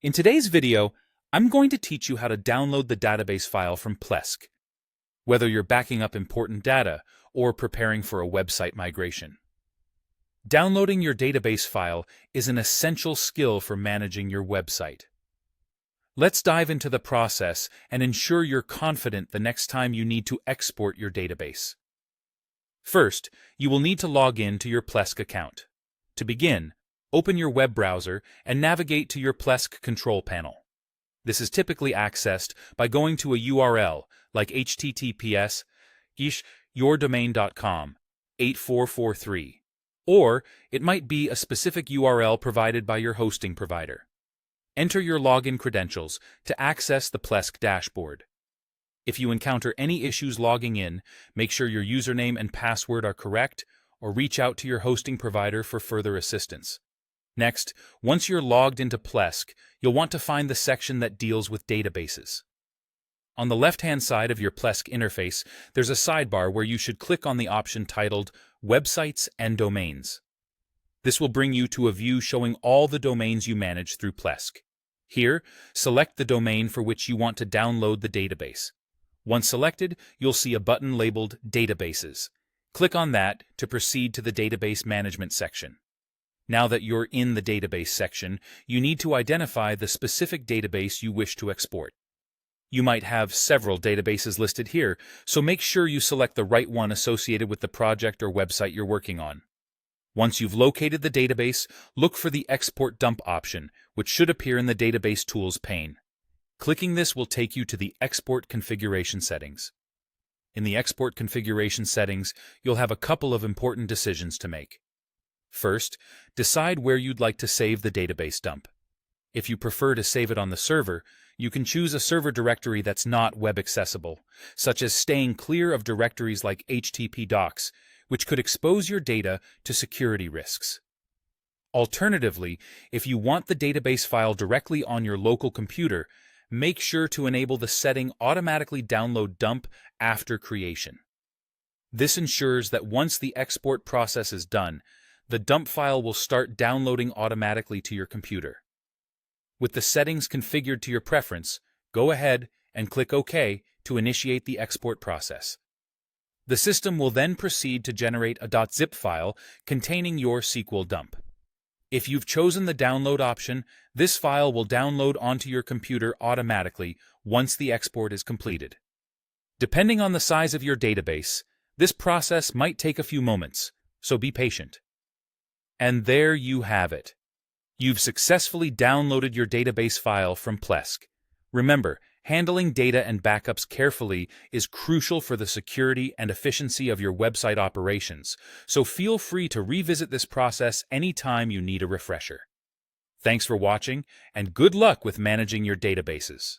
In today's video, I'm going to teach you how to download the database file from Plesk, whether you're backing up important data or preparing for a website migration. Downloading your database file is an essential skill for managing your website. Let's dive into the process and ensure you're confident the next time you need to export your database. First, you will need to log in to your Plesk account. To begin, open your web browser and navigate to your Plesk control panel. This is typically accessed by going to a URL like https://yourdomain.com 8443, or it might be a specific URL provided by your hosting provider. Enter your login credentials to access the Plesk dashboard. If you encounter any issues logging in, make sure your username and password are correct, or reach out to your hosting provider for further assistance. Next, once you're logged into Plesk, you'll want to find the section that deals with databases. On the left-hand side of your Plesk interface, there's a sidebar where you should click on the option titled Websites and Domains. This will bring you to a view showing all the domains you manage through Plesk. Here, select the domain for which you want to download the database. Once selected, you'll see a button labeled Databases. Click on that to proceed to the Database Management section. Now that you're in the database section, you need to identify the specific database you wish to export. You might have several databases listed here, so make sure you select the right one associated with the project or website you're working on. Once you've located the database, look for the Export Dump option, which should appear in the Database Tools pane. Clicking this will take you to the Export Configuration settings. In the Export Configuration settings, you'll have a couple of important decisions to make. First, decide where you'd like to save the database dump. If you prefer to save it on the server, you can choose a server directory that's not web accessible, such as staying clear of directories like HTTP docs, which could expose your data to security risks. Alternatively, if you want the database file directly on your local computer, make sure to enable the setting Automatically Download Dump after creation. This ensures that once the export process is done, the dump file will start downloading automatically to your computer. With the settings configured to your preference, go ahead and click OK to initiate the export process. The system will then proceed to generate a .zip file containing your SQL dump. If you've chosen the download option, this file will download onto your computer automatically once the export is completed. Depending on the size of your database, this process might take a few moments, so be patient. And there you have it. You've successfully downloaded your database file from Plesk. Remember, handling data and backups carefully is crucial for the security and efficiency of your website operations, so feel free to revisit this process anytime you need a refresher. Thanks for watching, and good luck with managing your databases.